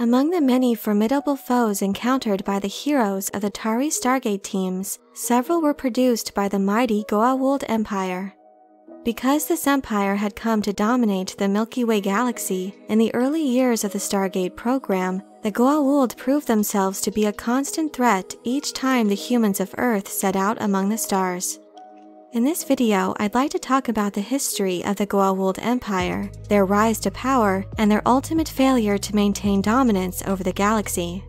Among the many formidable foes encountered by the heroes of the Tari Stargate teams, several were produced by the mighty Goa'uld Empire. Because this empire had come to dominate the Milky Way Galaxy in the early years of the Stargate program, the Goa'uld proved themselves to be a constant threat each time the humans of Earth set out among the stars. In this video, I'd like to talk about the history of the Goa'uld Empire, their rise to power, and their ultimate failure to maintain dominance over the galaxy.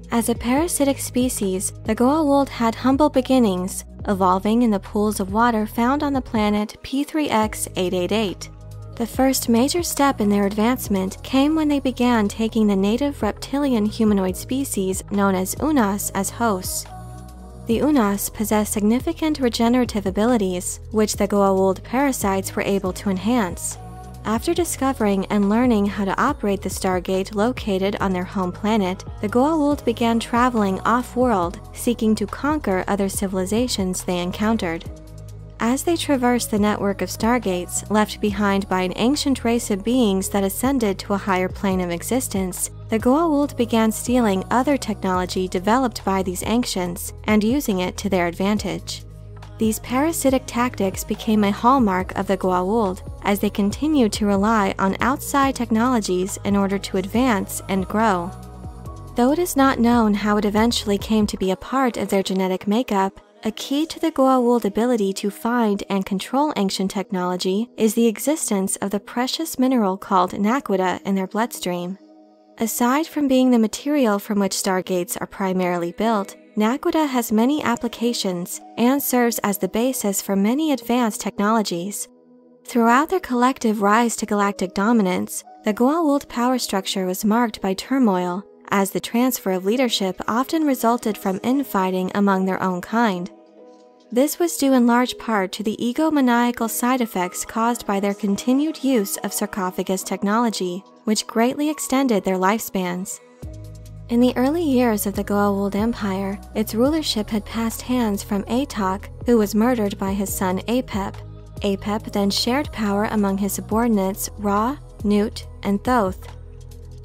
As a parasitic species, the Goa'uld had humble beginnings, evolving in the pools of water found on the planet P3X888. The first major step in their advancement came when they began taking the native reptilian humanoid species known as Unas as hosts. The Unas possess significant regenerative abilities, which the Goa'uld parasites were able to enhance. After discovering and learning how to operate the Stargate located on their home planet, the Goa'uld began traveling off-world, seeking to conquer other civilizations they encountered. As they traversed the network of Stargates left behind by an ancient race of beings that ascended to a higher plane of existence, the Goa'uld began stealing other technology developed by these ancients and using it to their advantage. These parasitic tactics became a hallmark of the Goa'uld as they continued to rely on outside technologies in order to advance and grow. Though it is not known how it eventually came to be a part of their genetic makeup, a key to the Goa'uld ability to find and control ancient technology is the existence of the precious mineral called naquita in their bloodstream. Aside from being the material from which Stargates are primarily built, naquita has many applications and serves as the basis for many advanced technologies. Throughout their collective rise to galactic dominance, the Goa'uld power structure was marked by turmoil, as the transfer of leadership often resulted from infighting among their own kind. This was due in large part to the egomaniacal side effects caused by their continued use of sarcophagus technology, which greatly extended their lifespans. In the early years of the Goa'uld Empire, its rulership had passed hands from Atok, who was murdered by his son Apep. Apep then shared power among his subordinates Ra, Nut, and Thoth.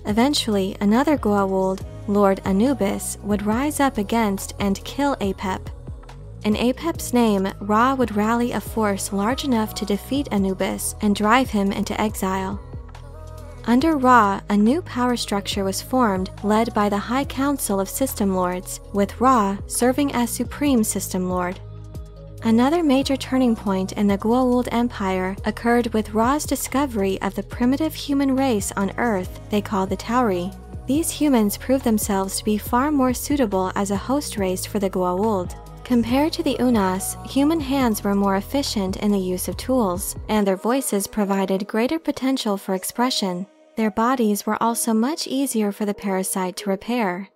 Eventually, another Goa'uld, Lord Anubis, would rise up against and kill Apep. In Apep's name, Ra would rally a force large enough to defeat Anubis and drive him into exile. Under Ra, a new power structure was formed, led by the High Council of System Lords, with Ra serving as Supreme System Lord. Another major turning point in the Goa'uld Empire occurred with Ra's discovery of the primitive human race on Earth they call the Tauri. These humans proved themselves to be far more suitable as a host race for the Goa'uld. Compared to the Unas, human hands were more efficient in the use of tools, and their voices provided greater potential for expression. Their bodies were also much easier for the parasite to repair.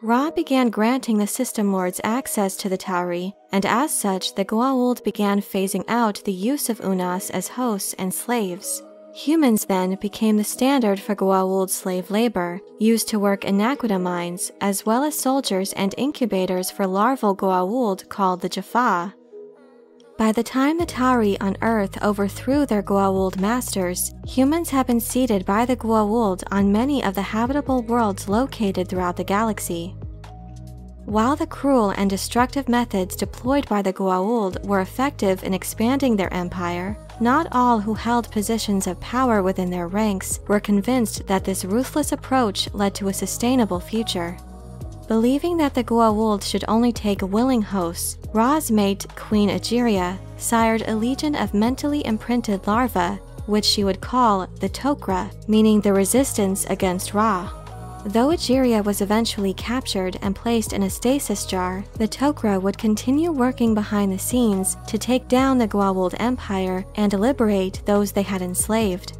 Ra began granting the System Lords access to the Tauri, and as such, the Goa'uld began phasing out the use of Unas as hosts and slaves. Humans then became the standard for Goa'uld slave labor, used to work in naquita mines, as well as soldiers and incubators for larval Goa'uld called the Jaffa. By the time the Tauri on Earth overthrew their Goa'uld masters, humans had been seated by the Goa'uld on many of the habitable worlds located throughout the galaxy. While the cruel and destructive methods deployed by the Goa'uld were effective in expanding their empire, not all who held positions of power within their ranks were convinced that this ruthless approach led to a sustainable future. Believing that the Goa'uld should only take willing hosts, Ra's mate, Queen Egeria, sired a legion of mentally imprinted larvae, which she would call the Tok'ra, meaning the resistance against Ra. Though Egeria was eventually captured and placed in a stasis jar, the Tok'ra would continue working behind the scenes to take down the Goa'uld Empire and liberate those they had enslaved.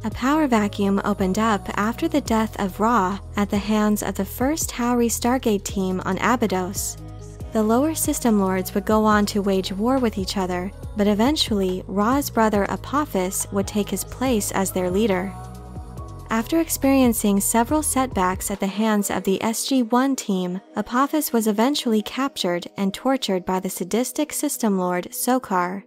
A power vacuum opened up after the death of Ra at the hands of the first Tauri Stargate team on Abydos. The lower System Lords would go on to wage war with each other, but eventually Ra's brother Apophis would take his place as their leader. After experiencing several setbacks at the hands of the SG-1 team, Apophis was eventually captured and tortured by the sadistic System Lord Sokar.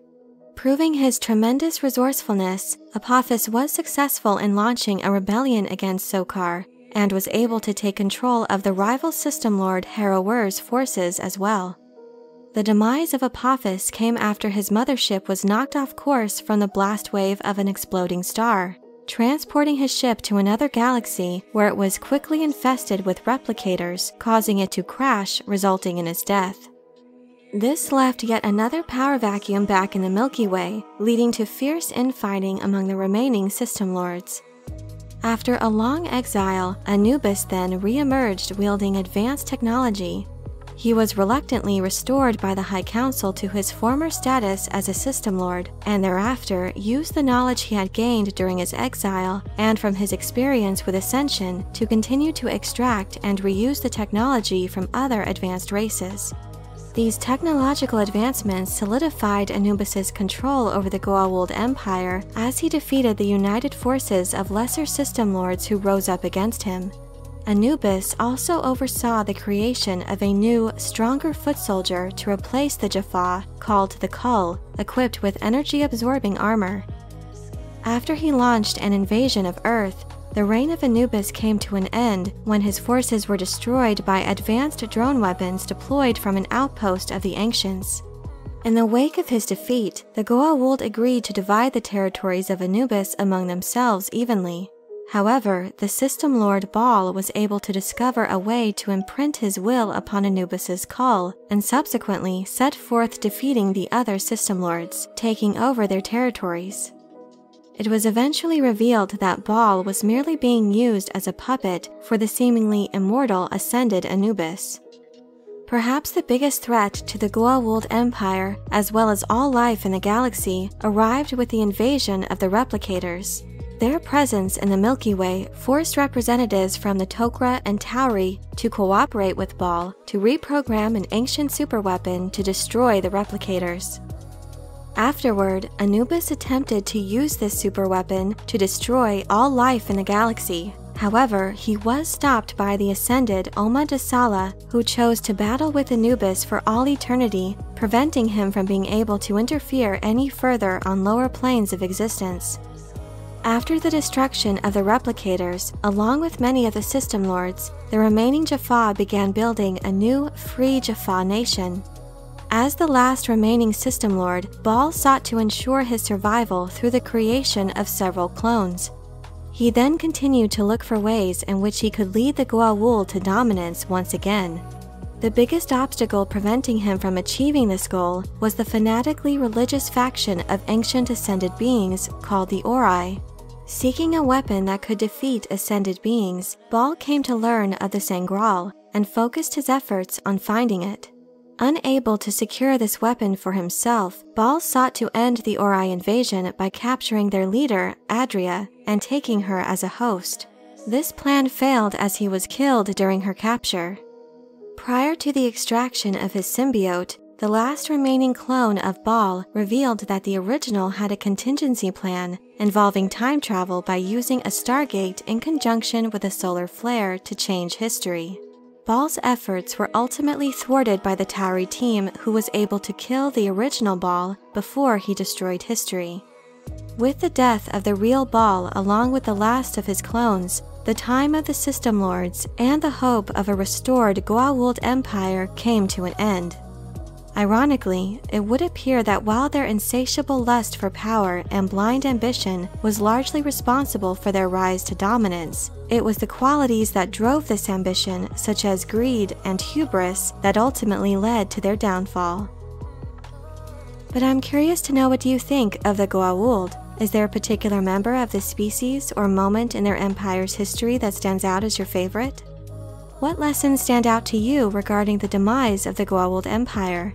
Proving his tremendous resourcefulness, Apophis was successful in launching a rebellion against Sokar, and was able to take control of the rival system lord Harrower's forces as well. The demise of Apophis came after his mothership was knocked off course from the blast wave of an exploding star, transporting his ship to another galaxy where it was quickly infested with replicators, causing it to crash, resulting in his death. This left yet another power vacuum back in the Milky Way, leading to fierce infighting among the remaining system lords. After a long exile, Anubis then re-emerged wielding advanced technology. He was reluctantly restored by the High Council to his former status as a system lord, and thereafter used the knowledge he had gained during his exile and from his experience with Ascension to continue to extract and reuse the technology from other advanced races. These technological advancements solidified Anubis's control over the Goa'uld Empire as he defeated the united forces of lesser system lords who rose up against him. Anubis also oversaw the creation of a new, stronger foot soldier to replace the Jaffa called the Kull, equipped with energy-absorbing armor. After he launched an invasion of Earth, the reign of Anubis came to an end when his forces were destroyed by advanced drone weapons deployed from an outpost of the Ancients. In the wake of his defeat, the Goa'uld agreed to divide the territories of Anubis among themselves evenly. However, the system lord Baal was able to discover a way to imprint his will upon Anubis's Kull, and subsequently set forth defeating the other system lords, taking over their territories. It was eventually revealed that Baal was merely being used as a puppet for the seemingly immortal ascended Anubis. Perhaps the biggest threat to the Goa'uld Empire, as well as all life in the galaxy, arrived with the invasion of the Replicators. Their presence in the Milky Way forced representatives from the Tok'ra and Tauri to cooperate with Baal to reprogram an ancient superweapon to destroy the Replicators. Afterward, Anubis attempted to use this superweapon to destroy all life in the galaxy. However, he was stopped by the ascended Oma Dasala, who chose to battle with Anubis for all eternity, preventing him from being able to interfere any further on lower planes of existence. After the destruction of the Replicators, along with many of the system lords, the remaining Jaffa began building a new, free Jaffa nation. As the last remaining system lord, Baal sought to ensure his survival through the creation of several clones. He then continued to look for ways in which he could lead the Goa'uld to dominance once again. The biggest obstacle preventing him from achieving this goal was the fanatically religious faction of ancient ascended beings called the Ori. Seeking a weapon that could defeat ascended beings, Baal came to learn of the Sangreal and focused his efforts on finding it. Unable to secure this weapon for himself, Baal sought to end the Ori invasion by capturing their leader, Adria, and taking her as a host. This plan failed as he was killed during her capture. Prior to the extraction of his symbiote, the last remaining clone of Baal revealed that the original had a contingency plan involving time travel by using a Stargate in conjunction with a solar flare to change history. Baal's efforts were ultimately thwarted by the Tauri team, who was able to kill the original Baal before he destroyed history. With the death of the real Baal along with the last of his clones, the time of the System Lords and the hope of a restored Goa'uld Empire came to an end. Ironically, it would appear that while their insatiable lust for power and blind ambition was largely responsible for their rise to dominance, it was the qualities that drove this ambition, such as greed and hubris, that ultimately led to their downfall. But I'm curious to know, what you think of the Goa'uld? Is there a particular member of this species or moment in their empire's history that stands out as your favorite? What lessons stand out to you regarding the demise of the Goa'uld Empire?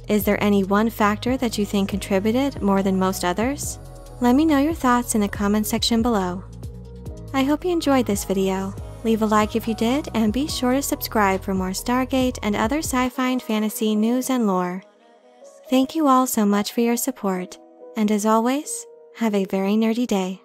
Is there any one factor that you think contributed more than most others? Let me know your thoughts in the comment section below. I hope you enjoyed this video. Leave a like if you did, and be sure to subscribe for more Stargate and other sci-fi and fantasy news and lore. Thank you all so much for your support, and as always, have a very nerdy day.